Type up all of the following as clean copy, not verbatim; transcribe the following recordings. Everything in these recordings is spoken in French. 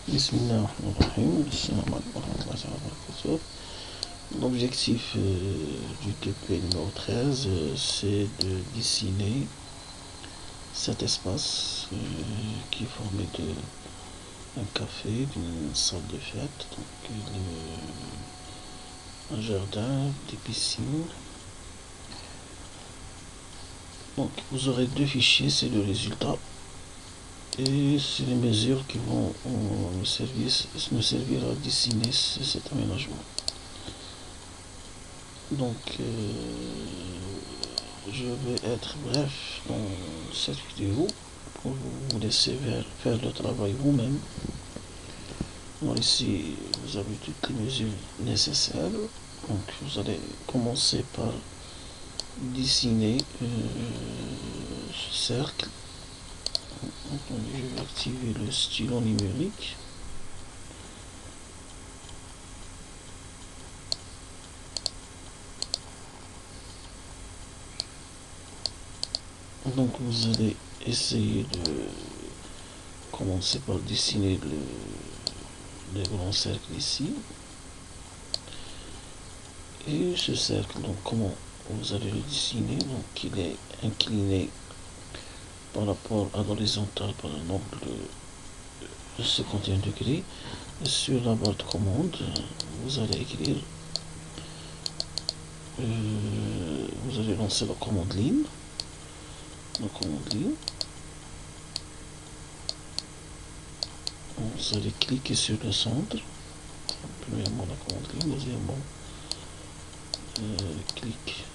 Bismillahirrahmanirrahim. Assalamu alaikum wa rahmatullahi wa barakatuh. L'objectif du TP numéro 13, c'est de dessiner cet espace qui est formé d'un café, d'une salle de fête, donc un jardin, des piscines. Donc vous aurez deux fichiers, c'est le résultat et c'est les mesures qui vont me servir à dessiner cet aménagement. Donc je vais être bref dans cette vidéo pour vous laisser faire le travail vous-même. Alors ici vous avez toutes les mesures nécessaires. Donc vous allez commencer par dessiner ce cercle. Donc, je vais activer le stylo numérique. Donc vous allez essayer de commencer par dessiner le grand cercle ici. Et ce cercle, donc comment vous allez le dessiner? Donc il est incliné par rapport à l'horizontale par un angle de 51 degrés. Et sur la barre de commande, vous allez écrire, vous allez lancer la commande ligne. Vous allez cliquer sur le centre. Premièrement la commande ligne, deuxièmement clic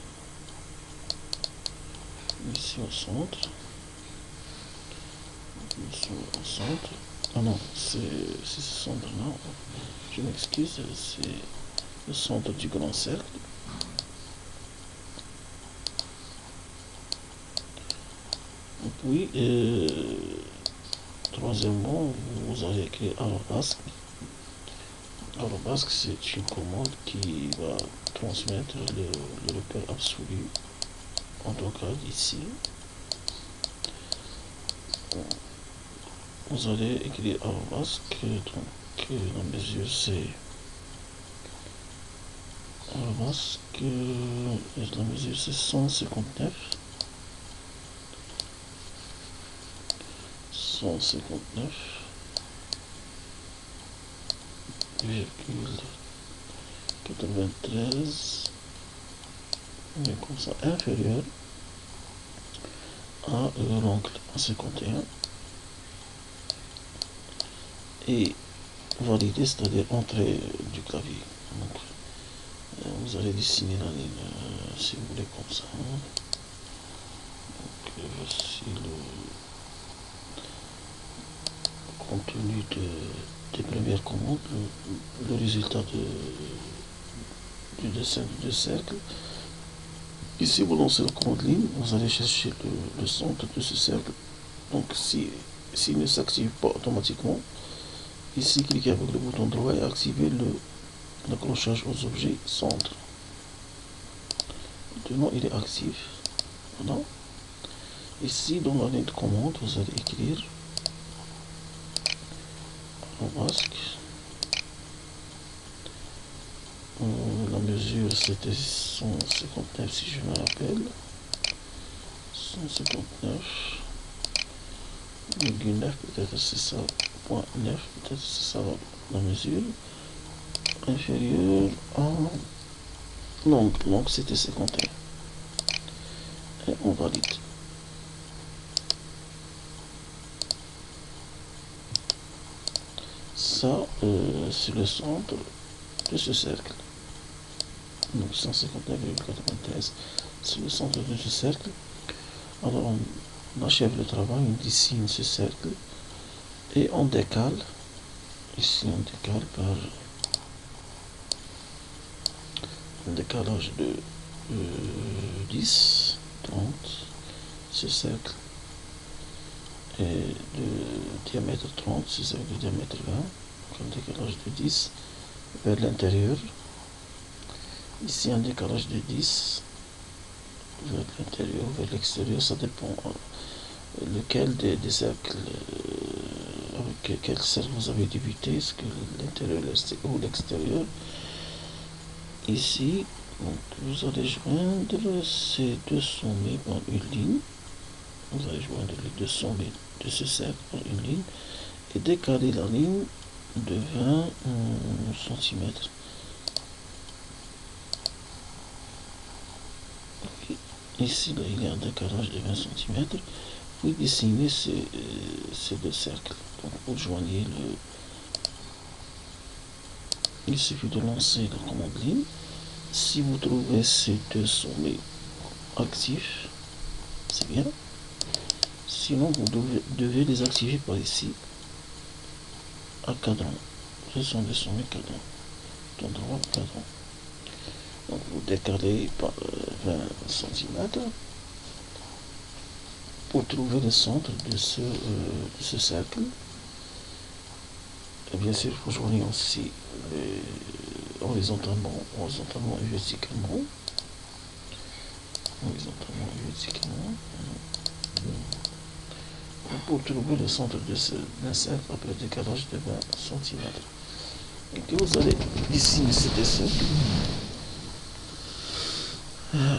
ici au centre. Ah non, c'est ce centre là, je m'excuse, c'est le centre du grand cercle. Puis troisièmement, vous allez écrire arrobasque. Arrobasque, c'est une commande qui va transmettre le repère absolu en tout cas ici. Vous allez écrire arrobasque, donc la mesure c'est arrobasque, la mesure c'est 159. 159,93 comme ça inférieur à l'angle 51 et valider, c'est-à-dire entrée du clavier. Donc vous allez dessiner la ligne si vous voulez comme ça. Donc voici le contenu des premières commandes, le résultat du dessin du cercle. Ici vous lancez la commande ligne, vous allez chercher le centre de ce cercle. Donc s'il ne s'active pas automatiquement, ici cliquez avec le bouton droit et activez l'accrochage aux objets centre. Maintenant il est actif. Voilà. Ici dans la ligne de commande, vous allez écrire arrobasque. La mesure c'était 159 si je me rappelle. 159,9, peut-être c'est ça, .9, peut-être c'est ça la mesure. Inférieur à l'angle, donc c'était 51. Et on valide. Ça, c'est le centre de ce cercle. Donc 159,93, c'est le centre de ce cercle. Alors on achève le travail, on dessine ce cercle et on décale. Ici on décale par un décalage de 10, 30, ce cercle est de diamètre 30, ce cercle de diamètre 20, donc un décalage de 10 vers l'intérieur. Ici un décalage de 10 vers l'intérieur, vers l'extérieur, ça dépend lequel des cercles, avec quel cercle vous avez débuté, est-ce que l'intérieur ou l'extérieur. Ici, donc, vous allez joindre ces deux sommets par une ligne. Vous allez joindre les deux sommets de ce cercle par une ligne et décaler la ligne de 20 cm. Ici, là, il y a un décalage de 20 cm. Vous dessinez ces deux cercles. Donc, vous joignez il suffit de lancer la commande ligne. Si vous trouvez ces deux sommets actifs, c'est bien. Sinon, vous devez les activer par ici, à cadran. Ce sont des sommets cadrans. D'endroit cadran. Donc, vous décalez par 20 cm pour trouver le centre de ce cercle. Et bien sûr, vous joignez aussi horizontalement et verticalement. Horizontalement et verticalement. Pour trouver le centre de d'un cercle après le décalage de 20 cm. Et vous allez dessiner ce dessin.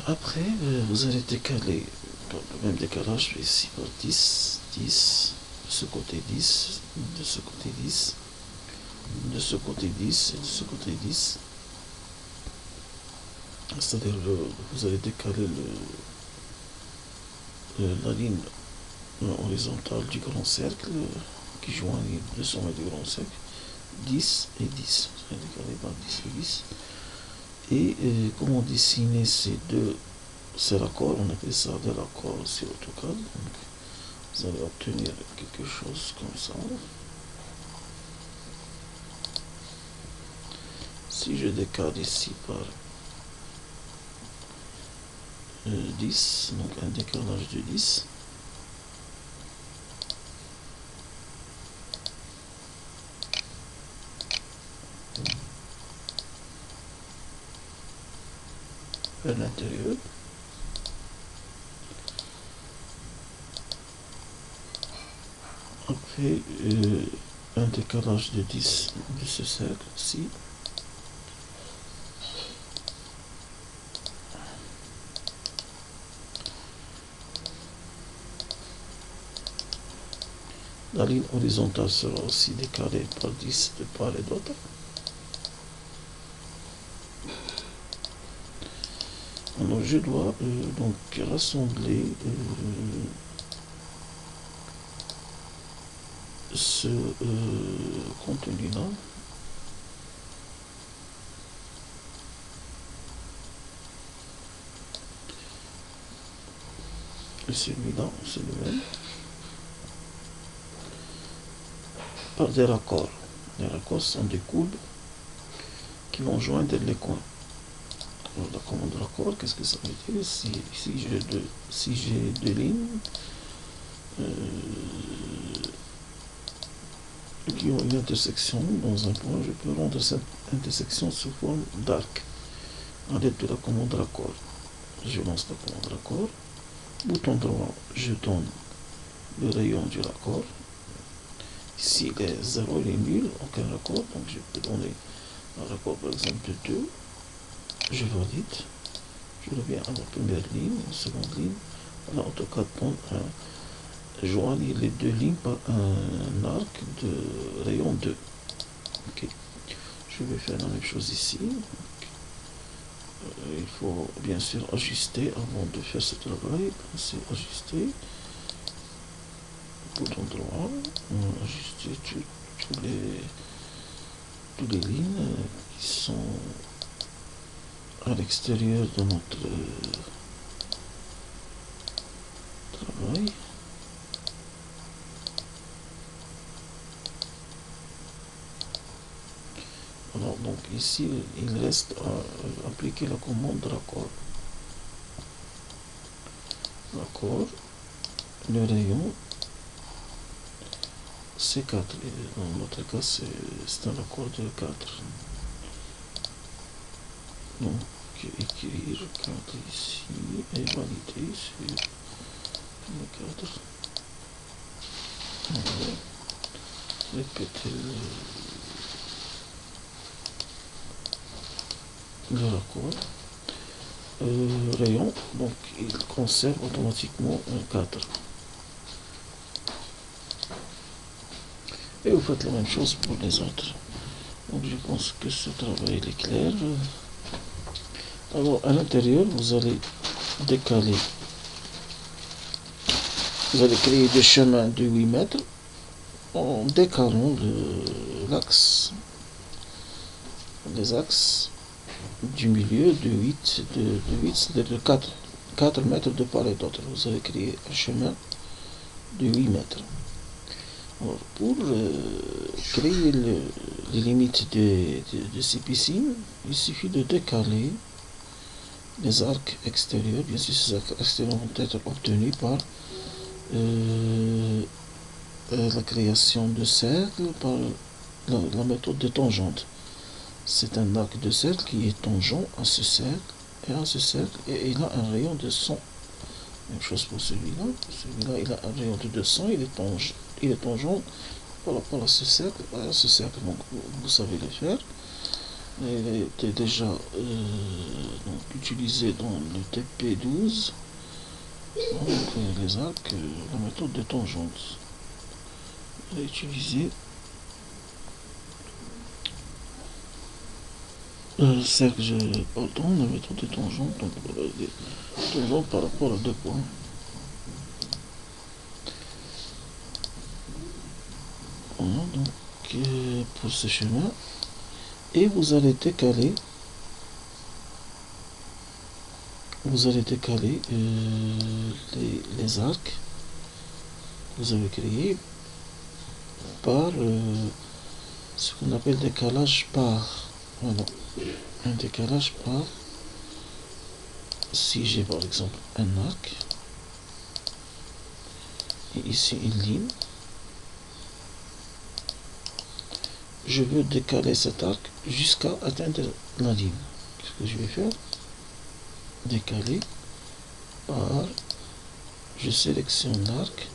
Après, vous allez décaler par le même décalage ici par 10, 10, de ce côté 10, de ce côté 10, de ce côté 10 et de ce côté 10. C'est-à-dire vous allez décaler la ligne horizontale du grand cercle qui joint le sommet du grand cercle, 10 et 10. Vous allez décaler par 10 et 10. Et comment dessiner ces raccords, on appelle ça des raccords sur AutoCAD. Donc, vous allez obtenir quelque chose comme ça. Si je décale ici par 10, donc un décalage de 10, vers l'intérieur. Après, un décalage de 10 de ce cercle-ci. La ligne horizontale sera aussi décalée par 10 de part et d'autre. Alors je dois donc rassembler ce contenu-là. Et celui-là, c'est le même. Par des raccords. Les raccords sont des courbes qui vont joindre les coins. Alors, la commande raccord, qu'est-ce que ça veut dire? Si j'ai deux lignes qui ont une intersection dans un point, je peux rendre cette intersection sous forme d'arc à l'aide de la commande raccord. Je lance la commande raccord. Bouton droit, je donne le rayon du raccord. Ici, il est 0, il est nul, aucun raccord, donc je peux donner un raccord par exemple de 2. Je valide. Je reviens à la première ligne, la seconde ligne. Alors, AutoCAD joignent les deux lignes par un arc de rayon 2. Ok. Je vais faire la même chose ici. Donc, il faut bien sûr ajuster avant de faire ce travail. C'est ajuster. Bouton droit. Ajuster toutes les lignes qui sont à l'extérieur de notre travail. Alors donc ici il reste à appliquer la commande raccord. Raccord, le rayon c'est 4. Dans notre cas c'est un raccord de 4. Donc écrire 4 ici et valider sur le 4. Répéter le raccord. Rayon, donc il conserve automatiquement un cadre. Et vous faites la même chose pour les autres. Donc je pense que ce travail est clair. Alors à l'intérieur, vous allez décaler. Vous allez créer des chemins de 8 mètres en décalant l'axe, les axes du milieu de 8, c'est-à-dire de 4 mètres de part et d'autre. Vous allez créer un chemin de 8 mètres. Alors, pour créer les limites de ces piscines, il suffit de décaler les arcs extérieurs. Bien sûr, ces arcs extérieurs vont être obtenus par la création de cercles, par la méthode de tangente. C'est un arc de cercle qui est tangent à ce cercle et à ce cercle, et il a un rayon de 100. Même chose pour celui-là. Celui-là, il a un rayon de 200, il est tangent par rapport à ce cercle, donc vous savez le faire. Il a été déjà donc, utilisé dans le TP12, donc les arcs, la méthode de tangente. Il a utilisé cercle, je pardon, la méthode de tangente, donc tangente par rapport à 2 points. Voilà, donc pour ce chemin, et vous allez décaler les arcs que vous avez créés par ce qu'on appelle décalage par. Voilà, un décalage par. Si j'ai par exemple un arc et ici une ligne, je veux décaler cet arc jusqu'à atteindre la ligne. Qu'est-ce que je vais faire? Décaler par, je sélectionne l'arc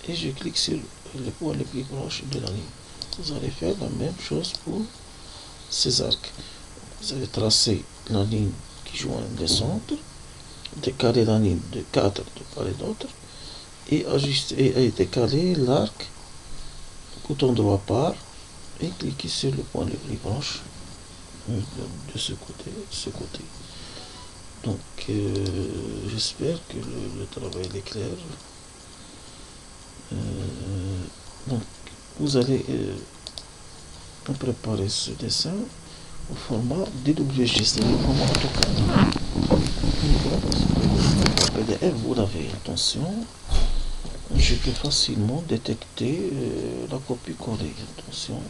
et je clique sur le point le plus proche de la ligne. Vous allez faire la même chose pour ces arcs. Vous allez tracer la ligne qui joint les centres, décaler la ligne de 4 de part et d'autre, et ajuster et décaler l'arc, bouton droit par, et cliquer sur le point le plus proche de ce côté. Donc j'espère que le travail est clair. Donc vous allez préparer ce dessin au format DWG, c'est-à-dire au format AutoCAD. PDF, vous l'avez, attention, je peux facilement détecter la copie collée, attention.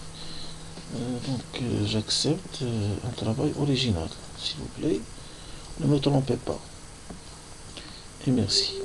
Donc j'accepte un travail original, s'il vous plaît, ne me trompez pas. Et merci.